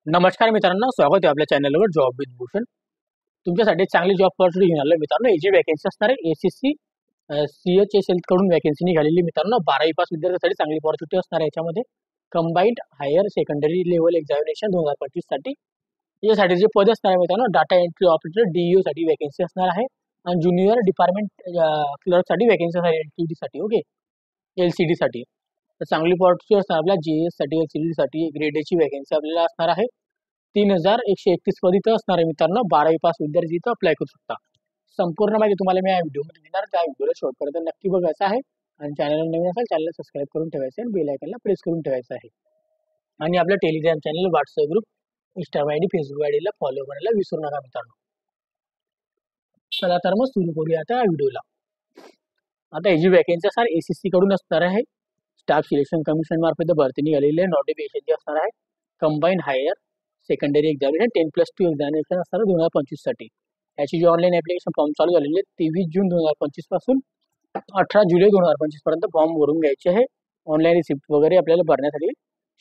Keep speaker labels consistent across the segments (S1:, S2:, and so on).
S1: नमस्कार मित्रांनो, स्वागत आहे आपल्या चॅनलवर जॉब विथ भूषण. तुमच्यासाठी चांगली जॉब ऑपॉर्च्युनिटी घेऊन आलो मित्रांनो. ही जी वॅकन्सी असणार आहे एसीसी CHSL कडून वॅकन्सी निघालेली मित्रांनो. 12वी पास विद्यार्थ्यांसाठी चांगली ऑपॉर्च्युनिटी असणार आहे. याच्यामध्ये combined higher secondary level examination 2025 साठी यासाठी जे पद असणार आहे मित्रांनो, डाटा एंट्री ऑपरेटर DEO साठी वॅकन्सी असणार आहे आणि ज्युनियर डिपार्टमेंट क्लर्क साठी वॅकन्सी असणार आहे LTD साठी. ओके, LCD साठी. तर चांगली ऑपॉर्च्युनिटी असणार आपल्या GS साठी LCD साठी ग्रेड A ची वॅकन्सी आपल्याला असणार आहे. 3131 पद इथं असणार आहे मित्रांनो. 12वी पास विद्यार्थी इथं अप्लाय करू शकता. संपूर्ण माहिती तुम्हाला मी या व्हिडिओमध्ये देणार. त्या व्हिडिओला शेवटपर्यंत नक्की बघायचा आहे आणि चॅनल नवीन असेल चॅनलला सबस्क्राईब करून ठेवायचं आणि बेल आयकॉनला प्रेस करून ठेवायचं आहे. आणि आपल्या Telegram channel, WhatsApp group, Instagram ID, Facebook ID ला फॉलो करायला विसरू नका मित्रांनो. चला तर मग सुरू करूया आता या व्हिडिओला. आता ही जी वॅकन्सी असणार ACC कडून असणार आहे. स्टाफ सिलेक्शन कमिशन मार्फत भरती निघालेली आहे. नोटिफिकेशन जे असणार आहे combined higher secondary examination 10+2 examination असणार 2025 साठी. याची जी ऑनलाईन ऍप्लिकेशन फॉर्म चालू झालेले आहे 23 जून 2025 पासून 18 जुलै 2025 पर्यंत फॉर्म भरून घ्यायचे आहे. ऑनलाईन रिसिप्ट वगैरे आपल्याला भरण्यासाठी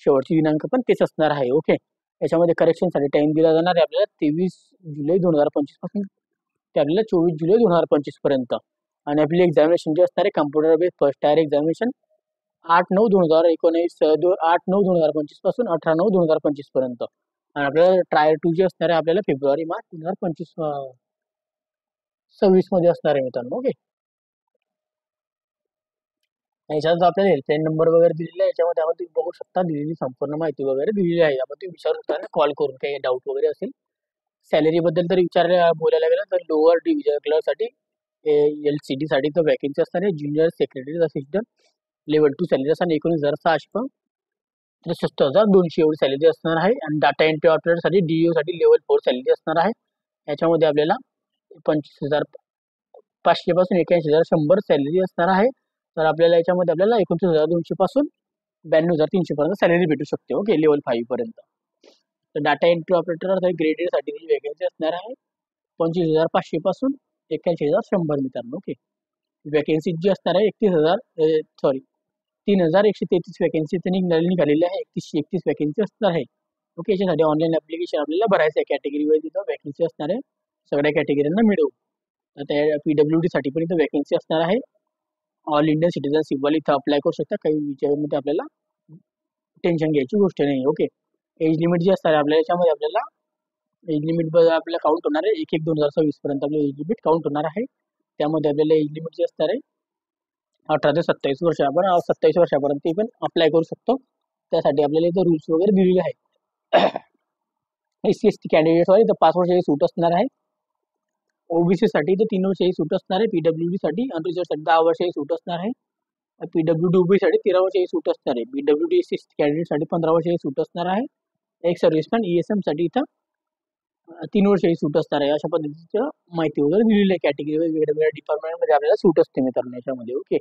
S1: शेवटची दिनांक पण तेच असणार आहे. ओके, याच्यामध्ये करेक्शनसाठी टाइम दिला जाणार आहे आपल्याला 23 जुलै 2025 पासून ते आपल्याला 24 जुलै 2025 पर्यंत. आणि आपली एक्झामिनेशन जे असणार आहे computer based first tier examination 8/9/2019 8/9/2025 पासून 18/9/2025 पर्यंत. आणि आपल्याला ट्रायल 2 जे असणार आहे आपल्याला फेब्रुवारी-मार्च 2025-26 मध्ये असणार आहे मित्रांनो. ओके, याच्यात आपल्याला हेल्पलाईन नंबर वगैरे दिलेला आहे. याच्यामध्ये आपण तुम्ही बघू शकता दिलेली संपूर्ण माहिती वगैरे दिलेली आहे. आपण तुम्ही विचारू शकता कॉल करून काही डाऊट वगैरे असेल. सॅलरी बद्दल तर बोलायला गेलं तर लोअर डिव्हिजन क्लर्क साठी LCD साठी तर वॅकन्सी असणार आहे. Junior secretary assistant level 2 salary असणार 19,600 63,200 एवढी सॅलरी असणार आहे. आणि डाटा एंट्री ऑपरेटर साठी DEO साठी लेवल 4 सॅलरी असणार आहे. याच्यामध्ये आपल्याला 25,500 पासून 81,100 सॅलरी असणार आहे. तर आपल्याला याच्यामध्ये आपल्याला 29,200 पासून 92,300 पर्यंत सॅलरी भेटू शकते. ओके, लेवल 5 पर्यंत. तर data entry operator grade A साठी वॅकन्सी असणार आहे 25,500 पासून 81,100 मित्रांनो. ओके, वॅकन्सी जी असणार आहे 3,133 वॅकन्सी निघालेली आहे. 3131 वॅकन्सी असणार आहे. ओके, याच्यासाठी ऑनलाईन ऍप्लिकेशन आपल्याला भरायचं आहे. कॅटेगरी वाईज इथं वॅकन्सी असणार आहे. सगळ्या कॅटेगरीना मिळवू. आता PWD साठी पण इथं वॅकन्सी असणार आहे. ऑल इंडियन सिटीजनशिप वाले इथं अप्लाय करू शकता. काही विचारांमध्ये आपल्याला टेन्शन घ्यायची गोष्ट नाही. ओके, एज लिमिट जी असणार आहे आपल्याला याच्यामध्ये आपल्याला एज लिमिट आपल्याला काउंट होणार आहे 1/1/2026 पर्यंत आपल्याला एज लिमिट काउंट होणार आहे. त्यामध्ये आपल्याला एज लिमिट जी असणार आहे 18 ते 27 वर्ष. आपण 27 वर्षापर्यंत पण अप्लाय करू शकतो. त्यासाठी आपल्याला इथं रूल्स वगैरे दिलेले आहेत. SC/ST कॅन्डिडेट वाले इथं 5 वर्षाची सूट असणार आहे. OBC साठी इथं 3 वर्षाची सूट असणार आहे. PWD साठी आणि रिझर्व साठी 10 वर्षाची सूट असणार आहे. PWD OBC साठी 13 वर्षाची सूट असणार आहे. PWD SC कॅन्डिडेट साठी 15 वर्षाची सूट असणार आहे. एक सर्व्हिसमॅन ESM साठी इथं 3 वर्षाची सूट असणार आहे. अशा पद्धतीचं माहिती वगैरे दिलेली आहे. कॅटेगरी वेगवेगळ्या डिपार्टमेंटमध्ये आपल्याला सूट असते मित्रांनो याच्यामध्ये. ओके,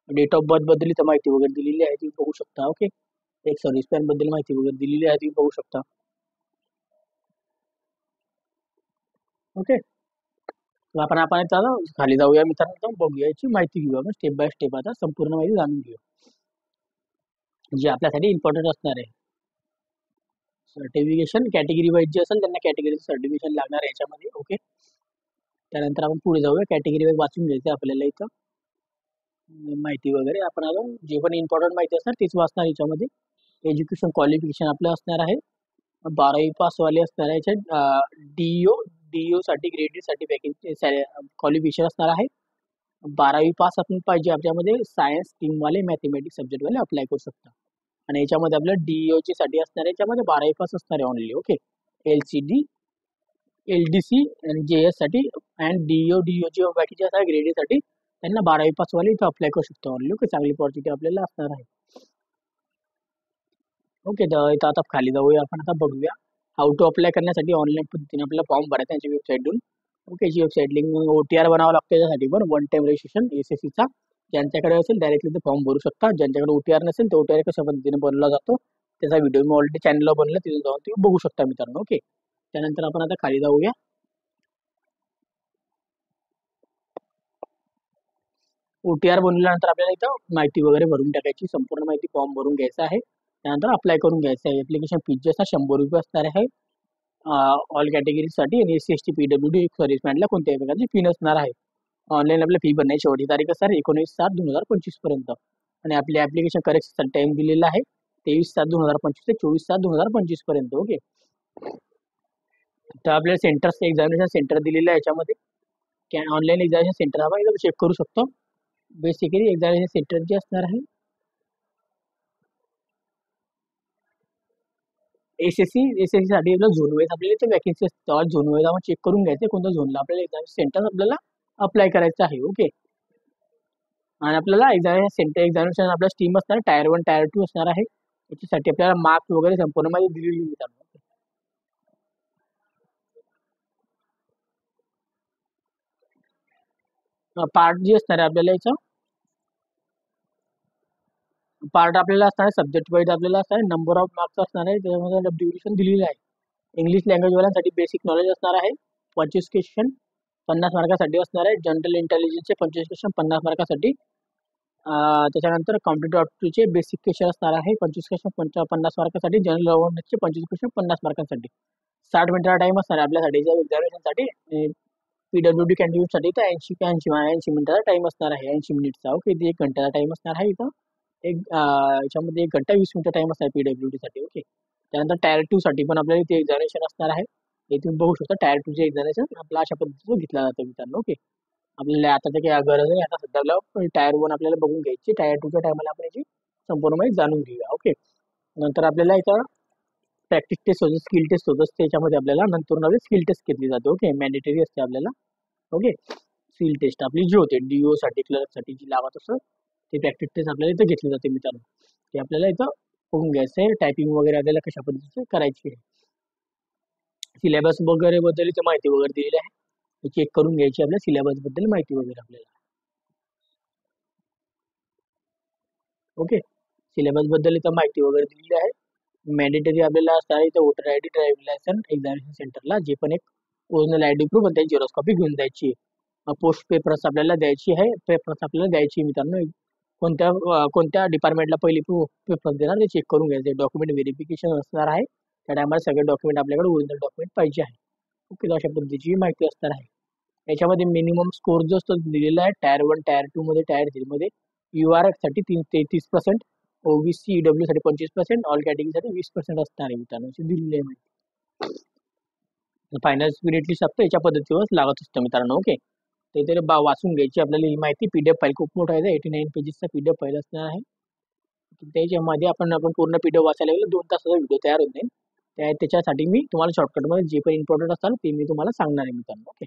S1: डेट ऑफ बर्थ बद्दल इथं माहिती वगैरे दिलेली आहे तुम्ही बघू शकता. ओके, एक सर्व्हिसमॅन बद्दल माहिती वगैरे दिलेली आहे तुम्ही बघू शकता. ओके, आपण आपण आता खाली जाऊया मित्रांनो, बघूया याची माहिती घेऊया. आपण स्टेप बाय स्टेप आता संपूर्ण माहिती जाणून घेऊया जी आपल्यासाठी इम्पॉर्टंट असणार आहे. सर्टिफिकेशन कॅटेगरी वाईज जे असेल त्यांना कॅटेगरीचं सर्टिफिकेशन लागणार आहे याच्यामध्ये. ओके, त्यानंतर आपण पुढे जाऊया. कॅटेगरी वाईज वाचून घ्यायचं आपल्याला इथं माहिती वगैरे. आपण अजून जे पण इम्पॉर्टंट माहिती असणार तीच वाचणार याच्यामध्ये. एज्युकेशन क्वालिफिकेशन आपलं असणार आहे 12वी पास वाले असणार आहे. याच्यात DEO साठी ग्रेड A साठी वॅकन्सी क्वालिफिकेशन असणार आहे 12वी पास आपण पाहिजे. आपल्यामध्ये सायन्स स्ट्रीम वाले मॅथमॅटिक्स सब्जेक्ट वाले अप्लाय करू शकता. आणि याच्यामध्ये आपल्याला DEO ची साठी असणार आहे याच्यामध्ये 12वी पास असणार आहे ओनली. ओके, LCD LDC आणि JS साठी अँड DEO ची बाकीचे असणार ग्रेड A साठी त्यांना 12वी पास वाले इथं अप्लाय करू शकतो ओनली. ओके, चांगली ऑपॉर्च्युनिटी आपल्याला असणार आहे. ओके, इथं आता खाली जाऊया. आपण आता बघूया हाऊ टू अप्लाय करण्यासाठी ऑनलाईन पद्धतीने आपल्याला फॉर्म भरायचा त्यांच्या वेबसाईटवरून. ओके, जी वेबसाईट लिंक OTR बनावं लागतं त्यासाठी पण वन टाइम रजिस्ट्रेशन SSCचा. ज्यांच्याकडे असेल डायरेक्टली ते फॉर्म भरू शकता. ज्यांच्याकडे OTR नसेल तर OTR कशा पद्धतीने बनवला जातो त्याचा व्हिडिओ मी ऑलरेडी चॅनलला बनवला, तिथून जाऊन तुम्ही बघू शकता मित्रांनो. ओके, त्यानंतर आपण आता खाली जाऊया. OTR बनवल्यानंतर आपल्याला इथं माहिती वगैरे भरून टाकायची. संपूर्ण माहिती फॉर्म भरून घ्यायचा आहे. त्यानंतर अप्लाय करून घ्यायचं आहे. ॲप्लिकेशन फीज जे असणार ₹100 असणार आहे. ऑल कॅटेगरीसाठी आणि एस-सी-एस-टी, पी-डब्ल्यू-डी सर्व्हिसमॅनला कोणत्याही प्रकारची फी नसणार आहे. ऑनलाईन आपल्याला फी भरण्याची शेवटची तारीख असणार 19/7/2025 पर्यंत आणि आपले ॲप्लिकेशन करेक्शनसाठी टाइम दिलेला आहे 23/7/2025 ते 24/7/2025 पर्यंत. ओके. तर आपल्याला सेंटर्स एक्झामिनेशन सेंटर दिलेलं आहे याच्यामध्ये ऑनलाईन एक्झामिनेशन सेंटर आपण इथं चेक करू शकतो. बेसिकली एक्झामिनेशन सेंटर जे असणार आहे एस-एस-सी साठी झोन वाईज आपल्याला इथे वॅकन्सी असतात. झोन वाईज आपण चेक करून घ्यायचं कोणत्या झोनला आपल्याला एक्झाम सेंटर आपल्याला अप्लाय करायचं आहे. ओके. आणि आपल्याला एक्झामिनेशन आपल्या स्ट्रीम असणार टायर 1 टायर 2 असणार आहे. याच्यासाठी आपल्याला मार्क्स वगैरे संपूर्ण माहिती दिलेली आहे. पार्ट जे असणार आहे आपल्याला याचं पार्ट आपल्याला असणार आहे सब्जेक्ट वाईज आपल्याला असणार आहे नंबर ऑफ मार्क्स असणार आहे. त्याच्यामध्ये ड्युरेशन दिलेलं आहे. इंग्लिश लँग्वेज वाल्यांसाठी बेसिक नॉलेज असणार आहे 25 क्वेश्चन 50 मार्कासाठी असणार आहे. जनरल इंटेलिजन्सचे 25 क्वेश्चन 50 मार्कासाठी. त्याच्यानंतर कॉम्प्युटर ऑप्टिचे बेसिक क्वेश्चन असणार आहे 25 क्वेश्चन 50 मार्कासाठी. जनरल अवेअरनेसचे 25 क्वेश्चन 50 मार्कांसाठी. 60 मिनिटाचा टाइम असणार आहे आपल्यासाठी एक्झामिनेशनसाठी. पीडब्ल्यूडी कॅन्डिडेटसाठी तर 80 मिनिटाचा टाइम असणार आहे 80 मिनिटचा. ओके. ते 1 घंट्याचा टाइम असणार आहे इथं. याच्यामध्ये 1 घंटा 20 मिनिटचा टाइम असणार आहे पीडब्ल्यूडी साठी. ओके. त्यानंतर टायर 2 साठी पण आपल्याला इथे एक्झामिनेशन असणार आहे. हे तुम्ही बघू शकता टायर 2 चे एक्झामिनेशन आपल्या अशा पद्धतीचं घेतलं जातं मित्रांनो. ओके. आपल्याला आता काही गरज नाही आता सध्याला टायर 1 आपल्याला बघून घ्यायची. टायर 2च्या टायमाला आपण याची संपूर्ण माहिती जाणून घेऊया. ओके. नंतर आपल्याला इथं प्रॅक्टिस टेस्ट होते स्किल टेस्ट होत असते त्याच्यामध्ये आपल्याला नंतर स्किल टेस्ट घेतली जाते. ओके. मॅन्डेटरी असते आपल्याला. ओके. स्किल टेस्ट आपली जी होते डीओ साठी क्लर्कसाठी जी लावत असं ते प्रॅक्टिस टेस्ट आपल्याला इथं घेतली जाते मित्रांनो. ते आपल्याला इथं बघून घ्यायचं आहे. टायपिंग वगैरे आपल्याला कशा पद्धतीचं करायची आहे. सिलेबस वगैरे बद्दल इथे माहिती वगैरे दिलेली आहे. चेक करून घ्यायची आपल्या सिलेबस बद्दल माहिती वगैरे आपल्याला. ओके. सिलेबस बद्दल इथं माहिती वगैरे दिलेली आहे. मॅन्डेटरी आपल्याला असणार आहे इथं voter ID driving licence examination सेंटरला जे पण एक ओरिजिनल आयडी प्रूफ आणि त्याची झेरॉक्स कॉपी घेऊन द्यायची. पोस्ट पेपर्स आपल्याला द्यायची आहे. पेपर्स आपल्याला द्यायची मित्रांनो. कोणत्या डिपार्टमेंटला पहिली पेपर देणार ते चेक करून घ्यायचे. डॉक्युमेंट व्हेरिफिकेशन असणार आहे. त्या टायमाला सगळे डॉक्युमेंट आपल्याकडे ओरिजिनल डॉक्युमेंट पाहिजे आहे. ओके. तर अशा पद्धतीची माहिती असणार आहे. याच्यामध्ये मिनिमम स्कोर जो असतो दिलेला आहे टायर 1 टायर 2 मध्ये टायर 3 मध्ये URF साठी 33%, ओबीसी ईडब्ल्यू साठी 25%, ऑल कॅटेगरीसाठी 20% असणार आहे मित्रांनो. दिलेली आहे माहिती. फायनल स्पिरिट लिस्ट असतं याच्या पद्धतीवर लागत असतं मित्रांनो. ओके. ते तरी वाचून घ्यायची आपल्याला ही माहिती. पीडीएफ फाईल खूप मोठा आहे 89 पेजेसचा पीडीएफ फाईल असणार आहे. त्याच्यामध्ये आपण पूर्ण पीडीएफ वाचायला गेलो 2 तासाचा व्हिडिओ तयार होत नाही. त्याच्यासाठी मी तुम्हाला शॉर्टकटमध्ये जे पण इम्पॉर्टंट असतात ते मी तुम्हाला सांगणार आहे मित्रांनो. ओके.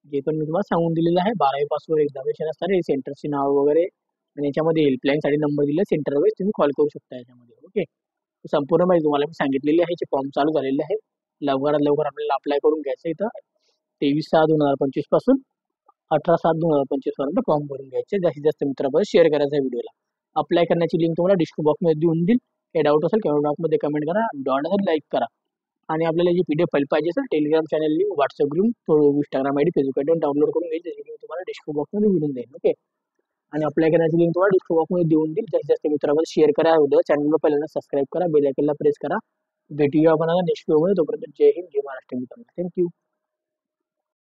S1: जे पण मी तुम्हाला सांगून दिलेलं आहे 12वी पासवर एक्झामिनेशन असणार आहे. सेंटरचे नाव वगैरे आणि याच्यामध्ये हेल्पलाईनसाठी नंबर दिले सेंटर वाईज तुम्ही कॉल करू शकता याच्यामध्ये. ओके. संपूर्ण माहिती तुम्हाला मी सांगितलेली आहे. फॉर्म चालू झालेले आहे. लवकरात लवकर आपल्याला अप्लाय करून घ्यायचं इथं 23/6/2025 पासून 18/7/2025 पर्यंत फॉर्म भरून घ्यायचे. जास्तीत जास्त मित्रांपर्यंत शेअर करायचा आहे व्हिडिओला. अप्लाय करण्याची लिंक तुम्हाला डिस्क्रिप्शन बॉक्समध्ये देऊन देईल. काही डाऊट असेल कमेंट बॉक्समध्ये कमेंट करा. व्हिडिओ लाईक करा. आणि आपल्याला जी पीडीएफ फाईल पाहिजे असेल Telegram channel link WhatsApp group Instagram ID Facebook ID download करून घ्यायची. त्याची लिंक तुम्हाला डिस्क्रिप्शन बॉक्समध्ये देऊन देईल. ओके. आणि अप्लाय करण्याची लिंक तुम्हाला डिस्क्रिप्शन बॉक्समध्ये देऊन देईल. जास्तीत जास्त मित्रांमध्ये शेअर करा व्हिडिओ. चॅनलला पहिल्यांदा सबस्क्राईब करा. बेल आयकॉनला प्रेस करा. भेटूया आपण आता नेक्स्ट व्हिडिओमध्ये. तोपर्यंत जय हिंद जय महाराष्ट्र मित्रांनो. थँक्यू.